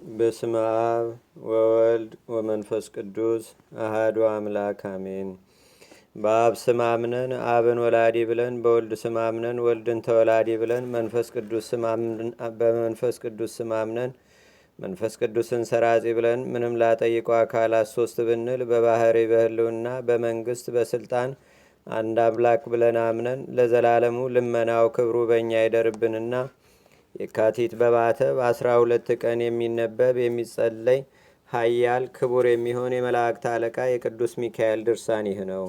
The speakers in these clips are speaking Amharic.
በስመ አብ ወወልድ ወመንፈስ ቅዱስ አሃዱ አምላክ አሜን። በአብ ስም አምነን አብን ወላዲ ብለን፣ በወልድ ስም አምነን ወልድን ተወላዲ ብለን፣ በመንፈስ ቅዱስ ስም አምነን መንፈስ ቅዱስን ሰራጺ ብለን፣ ምንም ላጠይቀው አካላት ሶስት ብንል በባህሪ በህልውና በመንግስት በስልጣን አንድ አምላክ ብለን አምነን ለዘላለሙ ልመናው ክብሩ በእኛ ይደርብንና የካቲት በባተ በ12 ቀን የሚነበብ የሚጸለይ ኃያል ክቡር የሚሆን የመላእክት አለቃ የቅዱስ ሚካኤል ድርሳን ይህ ነው።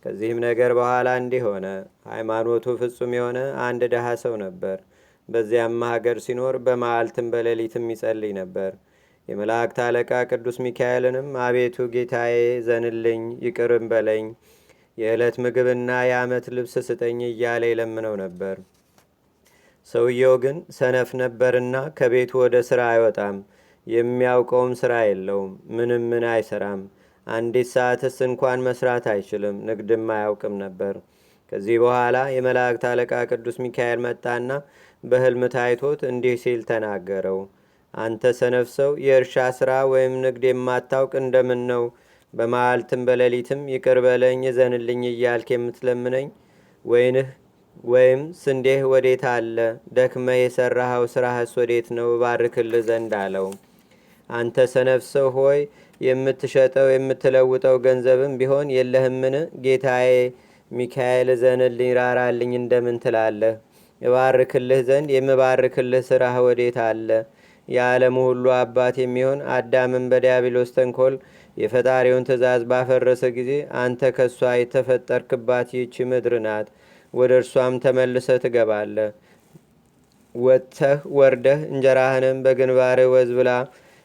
ከዚህም ነገር በኋላ እንዲህ ሆነ። ሃይማኖቱ ፍጹም የሆነ አንድ ድሃ ሰው ነበር። በዚያም ሀገር ሲኖር በመዓልትም በሌሊትም ይጸልይ ነበር። የመላእክት አለቃ ቅዱስ ሚካኤልንም አቤቱ ጌታዬ ዘንልኝ፣ ይቅርም በለኝ፣ የዕለት ምግብና የዓመት ልብስ ስጠኝ እያለ ይለምነው ነበር። ሰውየው ግን ሰነፍ ነበርና ከቤቱ ወደ ሥራ አይወጣም። የሚያውቀውም ሥራ የለውም። ምን አይሰራም። አንዲት ሰዓትስ እንኳን መስራት አይችልም። ንግድም አያውቅም ነበር። ከዚህ በኋላ የመላእክት አለቃ ቅዱስ ሚካኤል መጣና በሕልም ታይቶት እንዲህ ሲል ተናገረው። አንተ ሰነፍ ሰው፣ የእርሻ ሥራ ወይም ንግድ የማታውቅ እንደምን ነው በመዓልትም በሌሊትም ይቅር በለኝ እዘንልኝ እያልክ የምትለምነኝ? ወይም ስንዴህ ወዴት አለ? ደክመህ የሠራኸው ሥራህስ ወዴት ነው? ባርክልህ ዘንድ አለው። አንተ ሰነፍ ሰው ሆይ፣ የምትሸጠው የምትለውጠው ገንዘብም ቢሆን የለህምን? ጌታዬ ሚካኤል እዘንልኝ ራራልኝ እንደምን ትላለህ? እባርክልህ ዘንድ የምባርክልህ ሥራህ ወዴት አለ? የዓለሙ ሁሉ አባት የሚሆን አዳምን በዲያብሎስ ተንኮል የፈጣሪውን ትእዛዝ ባፈረሰ ጊዜ አንተ ከእሷ የተፈጠርክባት ይህች ምድር ናት። ወደ እርሷም ተመልሰ ትገባለህ። ወጥተህ ወርደህ እንጀራህንም በግንባርህ ወዝ ብላ።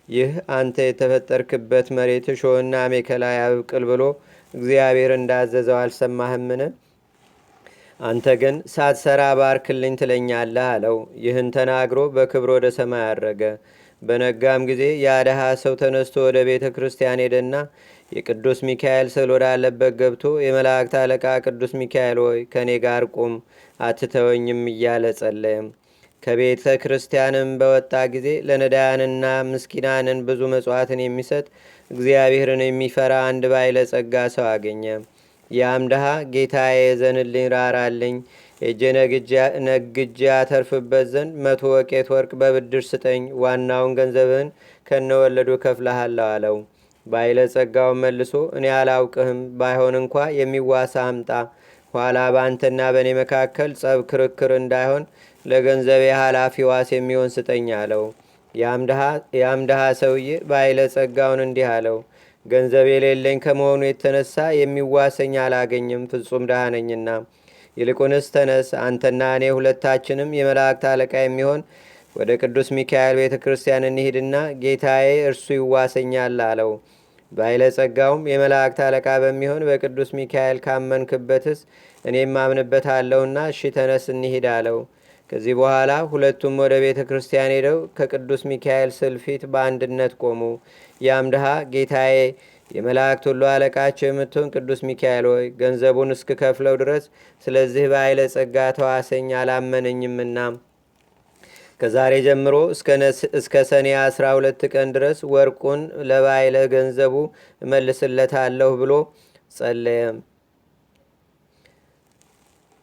ይህ አንተ የተፈጠርክበት መሬት እሾህና አሜከላ ያብቅል ብሎ እግዚአብሔር እንዳዘዘው አልሰማህምን? አንተ ግን ሳትሰራ ባርክልኝ ትለኛለህ አለው። ይህን ተናግሮ በክብር ወደ ሰማይ አረገ። በነጋም ጊዜ የአደሃ ሰው ተነስቶ ወደ ቤተ ክርስቲያን ሄደና የቅዱስ ሚካኤል ስዕል ወዳለበት ገብቶ የመላእክት አለቃ ቅዱስ ሚካኤል ሆይ ከእኔ ጋር ቁም፣ አትተወኝም እያለ ጸለየም። ከቤተ ክርስቲያንም በወጣ ጊዜ ለነዳያንና ምስኪናንን ብዙ መጽዋዕትን የሚሰጥ እግዚአብሔርን የሚፈራ አንድ ባለጸጋ ሰው አገኘ። ያም ድሃ ጌታዬ ዘንልኝ ራራልኝ፣ እጄ ነግጄ አተርፍበት ዘንድ 100 ወቄት ወርቅ በብድር ስጠኝ፣ ዋናውን ገንዘብህን ከነወለዱ ከፍልሃለሁ አለው። ባለጸጋውን መልሶ እኔ አላውቅህም፣ ባይሆን እንኳ የሚዋሳ አምጣ፣ ኋላ በአንተና በእኔ መካከል ጸብ ክርክር እንዳይሆን ለገንዘቤ ኃላፊ ዋስ የሚሆን ስጠኝ አለው። ያም ድሃ ሰውዬ ባለጸጋውን እንዲህ አለው፣ ገንዘብ የሌለኝ ከመሆኑ የተነሳ የሚዋሰኝ አላገኝም፣ ፍጹም ድሃ ነኝና። ይልቁንስ ተነስ፣ አንተና እኔ ሁለታችንም የመላእክት አለቃ የሚሆን ወደ ቅዱስ ሚካኤል ቤተ ክርስቲያን እንሂድና ጌታዬ እርሱ ይዋሰኛል አለው። ባለጸጋውም የመላእክት አለቃ በሚሆን በቅዱስ ሚካኤል ካመንክበትስ እኔም አምንበታለሁና እሺ ተነስ እንሂድ አለው። ከዚህ በኋላ ሁለቱም ወደ ቤተ ክርስቲያን ሄደው ከቅዱስ ሚካኤል ስዕል ፊት በአንድነት ቆሙ። ያም ድሃ ጌታዬ የመላእክት ሁሉ አለቃቸው የምትሆን ቅዱስ ሚካኤል ሆይ ገንዘቡን እስክከፍለው ድረስ ስለዚህ ባለጸጋ ተዋሰኝ፣ አላመነኝምና ከዛሬ ጀምሮ እስከ ሰኔ 12 ቀን ድረስ ወርቁን ለባይለ ገንዘቡ እመልስለታለሁ ብሎ ጸለየም።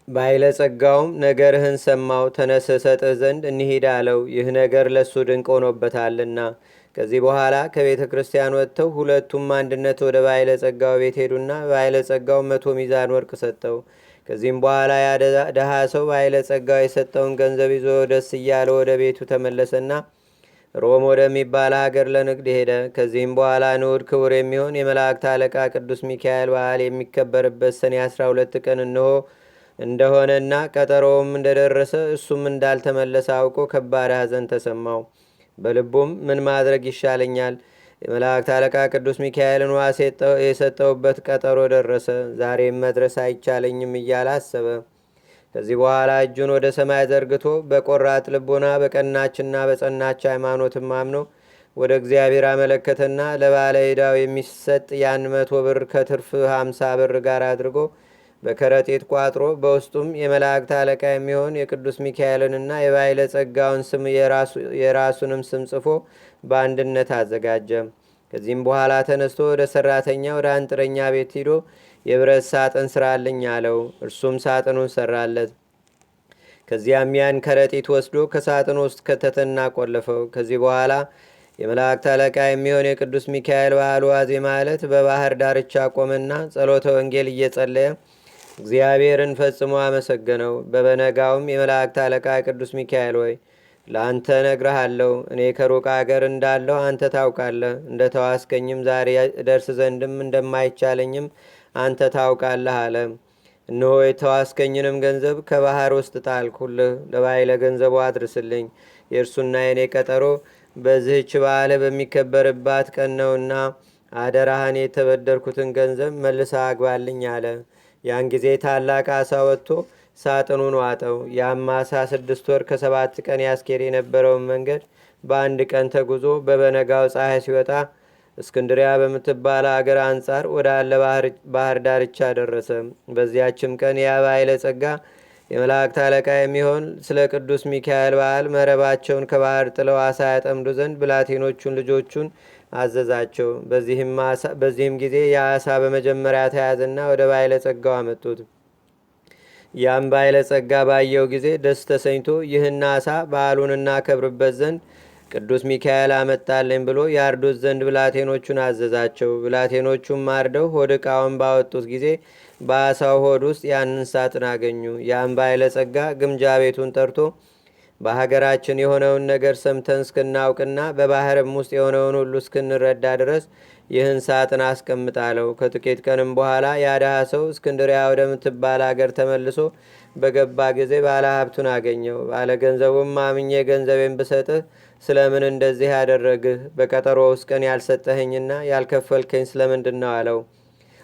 ባይለ ጸጋውም ነገርህን ሰማው፣ ተነስ ሰጥህ ዘንድ እንሂድ አለው። ይህ ነገር ለሱ ድንቅ ሆኖበታልና። ከዚህ በኋላ ከቤተ ክርስቲያን ወጥተው ሁለቱም አንድነት ወደ ባይለ ጸጋው ቤት ሄዱና ባይለ ጸጋው 100 ሚዛን ወርቅ ሰጠው። ከዚህም በኋላ ደሃ ሰው ባይለ ጸጋው የሰጠውን ገንዘብ ይዞ ደስ እያለ ወደ ቤቱ ተመለሰና ሮም ወደሚባል ሀገር ለንግድ ሄደ። ከዚህም በኋላ ንዑድ ክቡር የሚሆን የመላእክት አለቃ ቅዱስ ሚካኤል በዓል የሚከበርበት ሰኔ 12 ቀን እንደሆነና ቀጠሮውም እንደደረሰ እሱም እንዳልተመለሰ አውቆ ከባድ ሐዘን ተሰማው። በልቡም ምን ማድረግ ይሻለኛል? የመላእክት አለቃ ቅዱስ ሚካኤልን ዋስ የሰጠውበት ቀጠሮ ደረሰ፣ ዛሬም መድረስ አይቻለኝም እያለ አሰበ። ከዚህ በኋላ እጁን ወደ ሰማይ ዘርግቶ በቆራጥ ልቦና በቀናችና በጸናች ሃይማኖትም አምኖ ወደ እግዚአብሔር አመለከተና ለባለ ዕዳው የሚሰጥ ያን 100 ብር ከትርፍ 50 ብር ጋር አድርጎ በከረጢት ቋጥሮ በውስጡም የመላእክት አለቃ የሚሆን የቅዱስ ሚካኤልንና የባይለ ጸጋውን ስም የራሱንም ስም ጽፎ በአንድነት አዘጋጀ። ከዚህም በኋላ ተነስቶ ወደ ሰራተኛ ወደ አንጥረኛ ቤት ሂዶ የብረት ሳጥን ስራልኝ አለው። እርሱም ሳጥኑን ሰራለት። ከዚያም ያን ከረጢት ወስዶ ከሳጥኑ ውስጥ ከተተና ቆለፈው። ከዚህ በኋላ የመላእክት አለቃ የሚሆን የቅዱስ ሚካኤል በዓሉ ዋዜማ ዕለት በባህር ዳርቻ ቆመና ጸሎተ ወንጌል እየጸለየ እግዚአብሔርን ፈጽሞ አመሰገነው። በበነጋውም የመላእክት አለቃ ቅዱስ ሚካኤል ሆይ ለአንተ ነግረሃለሁ። እኔ ከሩቅ አገር እንዳለሁ አንተ ታውቃለህ። እንደ ተዋስከኝም ዛሬ ደርስ ዘንድም እንደማይቻለኝም አንተ ታውቃለህ አለ። እነሆ የተዋስከኝንም ገንዘብ ከባህር ውስጥ ጣልኩልህ። ለባይለ ገንዘቡ አድርስልኝ። የእርሱና የኔ ቀጠሮ በዚህች በዓለ በሚከበርባት ቀን ነውና አደራህን የተበደርኩትን ገንዘብ መልሳ አግባልኝ አለ። ያን ጊዜ ታላቅ አሳ ወጥቶ ሳጥኑን ዋጠው። ያም አሳ 6 ወር ከ7 ቀን ያስኬድ የነበረውን መንገድ በአንድ ቀን ተጉዞ በበነጋው ፀሐይ ሲወጣ እስክንድሪያ በምትባል አገር አንጻር ወዳለ ባህር ዳርቻ ደረሰ። በዚያችም ቀን የባይለ ጸጋ የመላእክት አለቃ የሚሆን ስለ ቅዱስ ሚካኤል በዓል መረባቸውን ከባህር ጥለው አሳ ያጠምዱ ዘንድ ብላቴኖቹን ልጆቹን አዘዛቸው። በዚህም ጊዜ የአሳ በመጀመሪያ ተያዘና ወደ ባይለ ጸጋው አመጡት። ያም ባይለ ጸጋ ባየው ጊዜ ደስ ተሰኝቶ ይህን አሳ በዓሉን እናከብርበት ዘንድ ቅዱስ ሚካኤል አመጣልኝ ብሎ ያርዱት ዘንድ ብላቴኖቹን አዘዛቸው። ብላቴኖቹም አርደው ሆድ ዕቃውን ባወጡት ጊዜ በአሳው ሆድ ውስጥ ያንን ሳጥን አገኙ። ያም ባይለ ጸጋ ግምጃ ቤቱን ጠርቶ በሀገራችን የሆነውን ነገር ሰምተን እስክናውቅና በባህርም ውስጥ የሆነውን ሁሉ እስክንረዳ ድረስ ይህን ሳጥን አስቀምጣለው። ከጥቂት ቀንም በኋላ ያድሃ ሰው እስክንድሪያ ወደምትባል አገር ተመልሶ በገባ ጊዜ ባለ ሀብቱን አገኘው። ባለ ገንዘቡም አምኜ ገንዘቤን ብሰጥህ ስለምን እንደዚህ ያደረግህ? በቀጠሮ ውስጥ ቀን ያልሰጠኸኝና ያልከፈልከኝ ስለምንድን ነው አለው።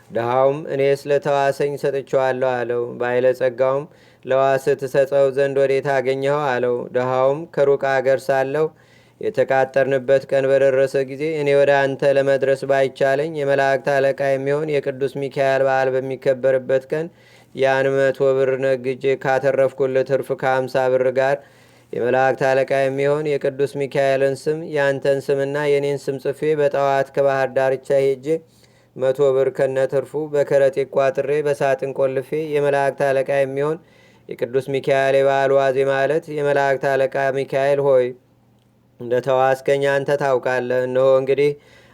ድሃውም እኔ ስለተዋሰኝ ሰጥቼዋለሁ አለው። ባይለ ጸጋውም ለዋስህ ትሰጠው ዘንድ ወዴት አገኘኸው አለው። ድሃውም ከሩቅ አገር ሳለሁ የተቃጠርንበት ቀን በደረሰ ጊዜ እኔ ወደ አንተ ለመድረስ ባይቻለኝ የመላእክት አለቃ የሚሆን የቅዱስ ሚካኤል በዓል በሚከበርበት ቀን ያን 100 ብር ነግጄ ካተረፍኩልህ ትርፍ ከ50 ብር ጋር የመላእክት አለቃ የሚሆን የቅዱስ ሚካኤልን ስም የአንተን ስምና የኔን ስም ጽፌ በጠዋት ከባህር ዳርቻ ሄጄ 100 ብር ከነትርፉ በከረጢት ቋጥሬ በሳጥን ቆልፌ የመላእክት አለቃ የሚሆን የቅዱስ ሚካኤል የበዓል ዋዜማ ዕለት የመላእክት አለቃ ሚካኤል ሆይ እንደ ተዋስከኝ አንተ ታውቃለህ። እነሆ እንግዲህ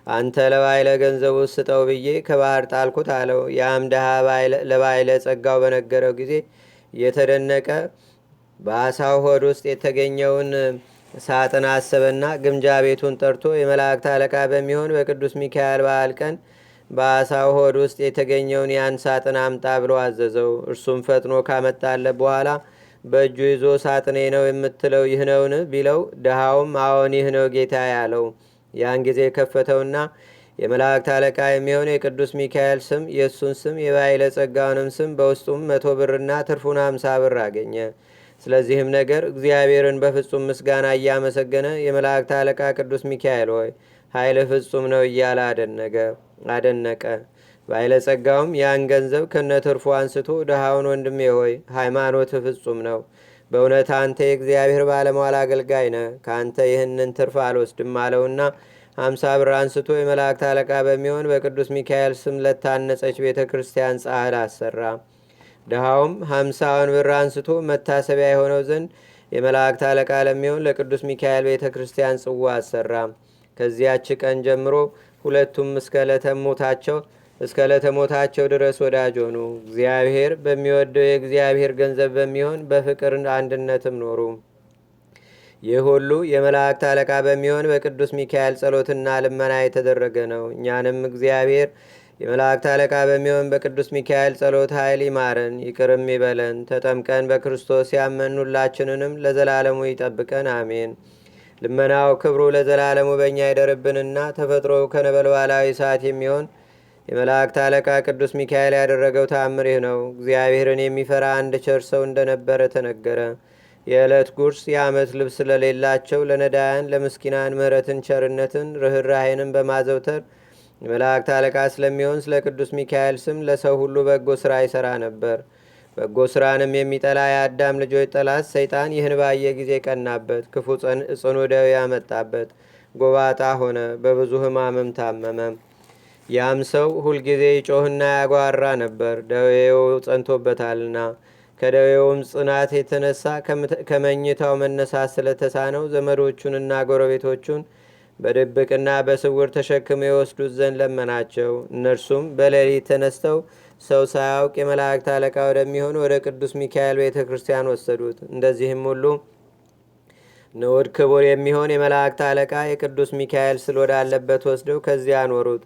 አንተ ለባይለ ገንዘቡ ስጠው ብዬ ከባህር ጣልኩት አለው። ያም ድሃ ለባይለ ጸጋው በነገረው ጊዜ እየተደነቀ በአሳው ሆድ ውስጥ የተገኘውን ሳጥን አሰበና ግምጃ ቤቱን ጠርቶ የመላእክት አለቃ በሚሆን በቅዱስ ሚካኤል በዓል ቀን በአሳው ሆድ ውስጥ የተገኘውን ያን ሳጥን አምጣ ብሎ አዘዘው። እርሱም ፈጥኖ ካመጣለት በኋላ በእጁ ይዞ ሳጥኔ ነው የምትለው ይህ ነውን ቢለው፣ ድሃውም አዎን ይህ ነው ጌታ ያለው። ያን ጊዜ ከፈተውና የመላእክት አለቃ የሚሆን የቅዱስ ሚካኤል ስም፣ የእሱን ስም፣ የባይለ ጸጋውንም ስም በውስጡም 100 ብርና ትርፉን 50 ብር አገኘ። ስለዚህም ነገር እግዚአብሔርን በፍጹም ምስጋና እያመሰገነ የመላእክት አለቃ ቅዱስ ሚካኤል ሆይ ኃይል ፍጹም ነው እያለ አደነቀ። ባይለጸጋውም ያን ገንዘብ ከነትርፉ አንስቶ ድሃውን ወንድሜ ሆይ ሃይማኖት ፍጹም ነው፣ በእውነት አንተ የእግዚአብሔር ባለሟል አገልጋይ ነህ፣ ከአንተ ይህንን ትርፍ አልወስድም አለውና 50 ብር አንስቶ የመላእክት አለቃ በሚሆን በቅዱስ ሚካኤል ስም ለታነጸች ቤተ ክርስቲያን ጻሕል አሰራ። ድሃውም 50 ብር አንስቶ መታሰቢያ የሆነው ዘንድ የመላእክት አለቃ ለሚሆን ለቅዱስ ሚካኤል ቤተ ክርስቲያን ጽዋ አሰራ። ከዚያች ቀን ጀምሮ ሁለቱም እስከ ለተሞታቸው ድረስ ወዳጅ ሆኑ። እግዚአብሔር በሚወደው የእግዚአብሔር ገንዘብ በሚሆን በፍቅር አንድነትም ኖሩ። ይህ ሁሉ የመላእክት አለቃ በሚሆን በቅዱስ ሚካኤል ጸሎትና ልመና የተደረገ ነው። እኛንም እግዚአብሔር የመላእክት አለቃ በሚሆን በቅዱስ ሚካኤል ጸሎት ኃይል ይማረን ይቅርም ይበለን። ተጠምቀን በክርስቶስ ያመን ሁላችንንም ለዘላለሙ ይጠብቀን፣ አሜን። ልመናው ክብሩ ለዘላለሙ በእኛ ይደርብንና ተፈጥሮ ከነበልባላዊ እሳት የሚሆን የመላእክት አለቃ ቅዱስ ሚካኤል ያደረገው ተአምር ይህ ነው። እግዚአብሔርን የሚፈራ አንድ ቸር ሰው እንደነበረ ተነገረ። የዕለት ጉርስ የዓመት ልብስ ስለሌላቸው ለነዳያን ለምስኪናን ምሕረትን፣ ቸርነትን፣ ርኅራኄንም በማዘውተር የመላእክት አለቃ ስለሚሆን ስለ ቅዱስ ሚካኤል ስም ለሰው ሁሉ በጎ ሥራ ይሠራ ነበር። በጎ ሥራንም የሚጠላ የአዳም ልጆች ጠላት ሰይጣን ይህን ባየ ጊዜ ቀናበት፣ ክፉ ጽኑ ደዌ ያመጣበት፣ ጎባጣ ሆነ፣ በብዙ ሕማምም ታመመ። ያም ሰው ሁልጊዜ ይጮህና ያጓራ ነበር፣ ደዌው ጸንቶበታልና። ከደዌውም ጽናት የተነሳ ከመኝታው መነሳት ስለተሳነው ዘመዶቹንና ጎረቤቶቹን በድብቅና በስውር ተሸክመው የወስዱት ዘንድ ለመናቸው። እነርሱም በሌሊት ተነስተው ሰው ሳያውቅ የመላእክት አለቃ ወደሚሆን ወደ ቅዱስ ሚካኤል ቤተ ክርስቲያን ወሰዱት። እንደዚህም ሁሉ ንዑድ ክቡር የሚሆን የመላእክት አለቃ የቅዱስ ሚካኤል ስል ወዳለበት ወስደው ከዚያ አኖሩት።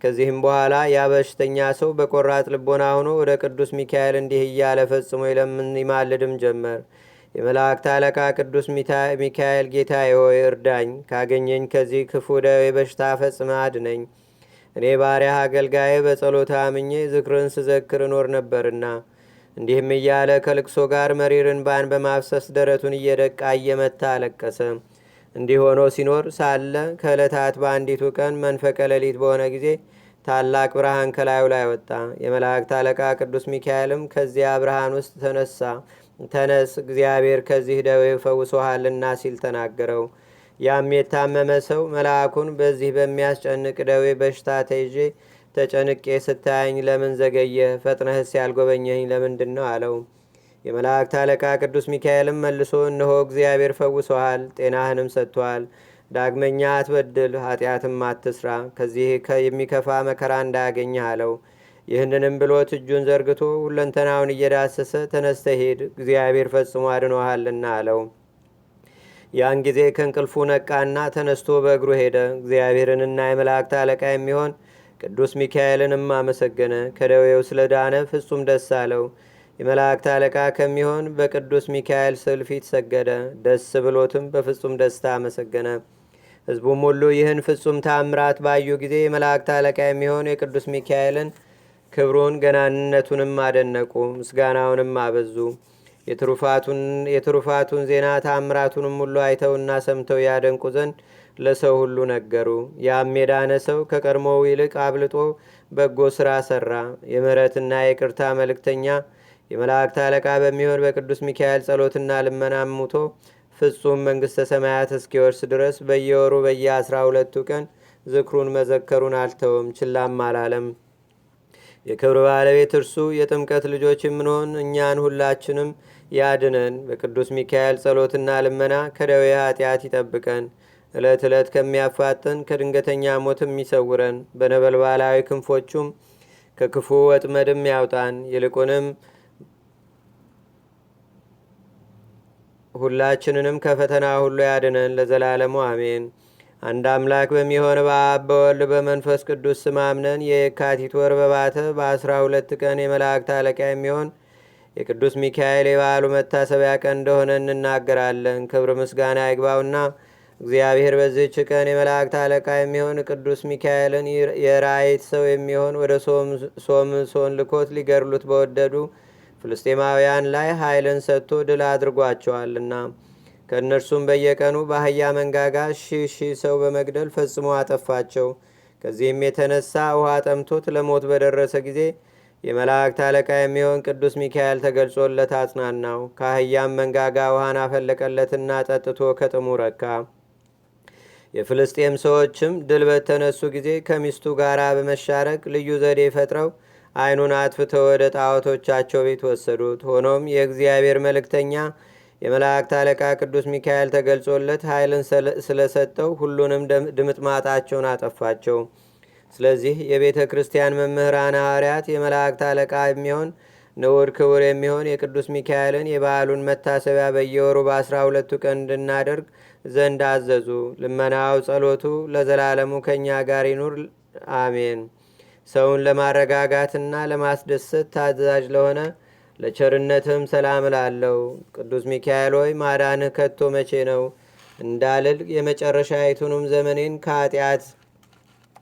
ከዚህም በኋላ ያ በሽተኛ ሰው በቆራጥ ልቦና ሆኖ ወደ ቅዱስ ሚካኤል እንዲህ እያለ ፈጽሞ ይለምን ይማልድም ጀመር። የመላእክት አለቃ ቅዱስ ሚካኤል ጌታዬ ሆይ እርዳኝ፣ ካገኘኝ ከዚህ ክፉ ደዌ በሽታ ፈጽመ አድነኝ። እኔ ባሪያህ አገልጋዬ በጸሎታ አምኜ ዝክርን ስዘክር እኖር ነበርና። እንዲህም እያለ ከልቅሶ ጋር መሪር እንባን በማፍሰስ ደረቱን እየደቃ እየመታ አለቀሰ። እንዲህ ሆኖ ሲኖር ሳለ ከዕለታት በአንዲቱ ቀን መንፈቀ ሌሊት በሆነ ጊዜ ታላቅ ብርሃን ከላዩ ላይ ወጣ። የመላእክት አለቃ ቅዱስ ሚካኤልም ከዚያ ብርሃን ውስጥ ተነስ፣ እግዚአብሔር ከዚህ ደዌ ፈውሶሃልና ሲል ተናገረው። ያም የታመመ ሰው መልአኩን በዚህ በሚያስጨንቅ ደዌ በሽታ ተይዤ ተጨንቄ ስታያኝ ለምን ዘገየ? ፈጥነህስ ያልጎበኘኝ ለምንድን ነው አለው። የመላእክት አለቃ ቅዱስ ሚካኤልም መልሶ እነሆ እግዚአብሔር ፈውሶሃል፣ ጤናህንም ሰጥቶሃል። ዳግመኛ አትበድል፣ ኃጢአትም አትስራ፣ ከዚህ የሚከፋ መከራ እንዳያገኝህ አለው። ይህንንም ብሎት እጁን ዘርግቶ ሁለንተናውን እየዳሰሰ ተነስተ ሄድ፣ እግዚአብሔር ፈጽሞ አድኖሃልና አለው። ያን ጊዜ ከእንቅልፉ ነቃና ተነስቶ በእግሩ ሄደ። እግዚአብሔርንና የመላእክት አለቃ የሚሆን ቅዱስ ሚካኤልንም አመሰገነ። ከደዌው ስለ ዳነ ፍጹም ደስ አለው። የመላእክት አለቃ ከሚሆን በቅዱስ ሚካኤል ስዕል ፊት ሰገደ። ደስ ብሎትም በፍጹም ደስታ አመሰገነ። ሕዝቡም ሁሉ ይህን ፍጹም ታምራት ባዩ ጊዜ የመላእክት አለቃ የሚሆን የቅዱስ ሚካኤልን ክብሩን ገናንነቱንም አደነቁ፣ ምስጋናውንም አበዙ። የትሩፋቱን ዜና ታምራቱንም ሁሉ አይተውና ሰምተው ያደንቁ ዘንድ ለሰው ሁሉ ነገሩ። ያም የዳነ ሰው ከቀድሞው ይልቅ አብልጦ በጎ ሥራ ሠራ። የምሕረትና የቅርታ መልእክተኛ የመላእክት አለቃ በሚሆን በቅዱስ ሚካኤል ጸሎትና ልመና ሙቶ ፍጹም መንግሥተ ሰማያት እስኪወርስ ድረስ በየወሩ በየ12ቱ ቀን ዝክሩን መዘከሩን አልተውም፣ ችላም አላለም። የክብር ባለቤት እርሱ የጥምቀት ልጆች የምንሆን እኛን ሁላችንም ያድነን። በቅዱስ ሚካኤል ጸሎትና ልመና ከደዌ ኃጢአት ይጠብቀን። ዕለት ዕለት ከሚያፋጥን ከድንገተኛ ሞትም ይሰውረን። በነበልባላዊ ክንፎቹም ከክፉ ወጥመድም ያውጣን። ይልቁንም ሁላችንንም ከፈተና ሁሉ ያድነን ለዘላለሙ አሜን። አንድ አምላክ በሚሆን በአብ በወልድ በመንፈስ ቅዱስ ስም አምነን የካቲት ወር በባተ በ12 ቀን የመላእክት አለቃ የሚሆን የቅዱስ ሚካኤል የበዓሉ መታሰቢያ ቀን እንደሆነ እንናገራለን። ክብር ምስጋና ይግባውና እግዚአብሔር በዚህች ቀን የመላእክት አለቃ የሚሆን ቅዱስ ሚካኤልን የራእይት ሰው የሚሆን ወደ ሶምሶን ልኮት ሊገድሉት በወደዱ ፍልስጤማውያን ላይ ኃይልን ሰጥቶ ድል አድርጓቸዋልና ከእነርሱም በየቀኑ በአህያ መንጋጋ ሺህ ሰው በመግደል ፈጽሞ አጠፋቸው። ከዚህም የተነሳ ውሃ ጠምቶት ለሞት በደረሰ ጊዜ የመላእክት አለቃ የሚሆን ቅዱስ ሚካኤል ተገልጾለት አጽናናው። ከአህያም መንጋጋ ውሃን አፈለቀለትና ጠጥቶ ከጥሙ ረካ። የፍልስጤም ሰዎችም ድል በተነሱ ጊዜ ከሚስቱ ጋር በመሻረክ ልዩ ዘዴ ፈጥረው ዓይኑን አጥፍተው ወደ ጣዖቶቻቸው ቤት ወሰዱት። ሆኖም የእግዚአብሔር መልእክተኛ የመላእክት አለቃ ቅዱስ ሚካኤል ተገልጾለት ኃይልን ስለሰጠው ሁሉንም ድምጥማጣቸውን አጠፋቸው። ስለዚህ የቤተ ክርስቲያን መምህራን ሐዋርያት የመላእክት አለቃ የሚሆን ንዑድ ክቡር የሚሆን የቅዱስ ሚካኤልን የበዓሉን መታሰቢያ በየወሩ በ12ቱ ቀን እንድናደርግ ዘንድ አዘዙ። ልመናው ጸሎቱ ለዘላለሙ ከእኛ ጋር ይኑር አሜን። ሰውን ለማረጋጋትና ለማስደሰት ታዛዥ ለሆነ ለቸርነትም ሰላም እላለሁ። ቅዱስ ሚካኤል ሆይ ማዳንህ ከቶ መቼ ነው እንዳልል የመጨረሻይቱንም ዘመኔን ከኃጢአት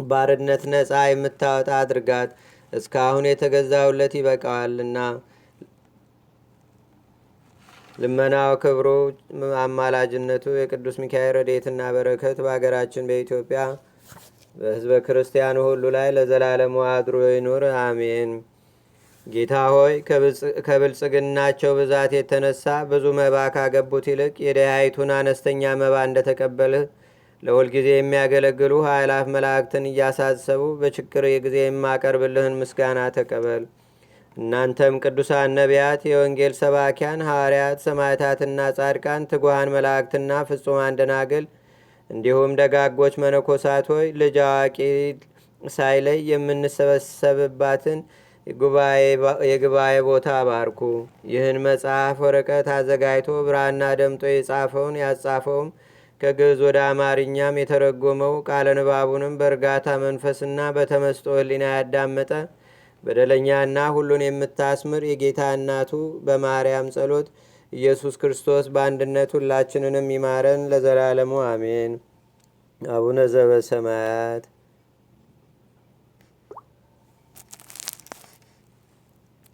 ባርነት ነፃ የምታወጣ አድርጋት። እስካሁን የተገዛውለት ይበቃዋልና። ልመናው፣ ክብሩ፣ አማላጅነቱ የቅዱስ ሚካኤል ረድኤትና በረከት በአገራችን በኢትዮጵያ በሕዝበ ክርስቲያኑ ሁሉ ላይ ለዘላለሙ አድሮ ይኑር፣ አሜን። ጌታ ሆይ ከብልጽግናቸው ብዛት የተነሳ ብዙ መባ ካገቡት ይልቅ የደሃይቱን አነስተኛ መባ እንደተቀበልህ ለሁልጊዜ የሚያገለግሉ ኃይላፍ መላእክትን እያሳሰቡ በችግር ጊዜ የማቀርብልህን ምስጋና ተቀበል። እናንተም ቅዱሳን ነቢያት፣ የወንጌል ሰባኪያን ሐዋርያት፣ ሰማዕታትና ጻድቃን፣ ትጉሃን መላእክትና ፍጹማን ደናግል እንዲሁም ደጋጎች መነኮሳት ሆይ ልጅ አዋቂ ሳይለይ የምንሰበሰብባትን የጉባኤ ቦታ አባርኩ። ይህን መጽሐፍ ወረቀት አዘጋጅቶ ብራና ደምጦ የጻፈውን ያጻፈውም ከግዕዝ ወደ አማርኛም የተረጎመው ቃለ ንባቡንም በእርጋታ መንፈስና በተመስጦ ሕሊና ያዳመጠ በደለኛና ሁሉን የምታስምር የጌታ እናቱ በማርያም ጸሎት ኢየሱስ ክርስቶስ በአንድነት ሁላችንንም ይማረን ለዘላለሙ አሜን። አቡነ ዘበሰማያት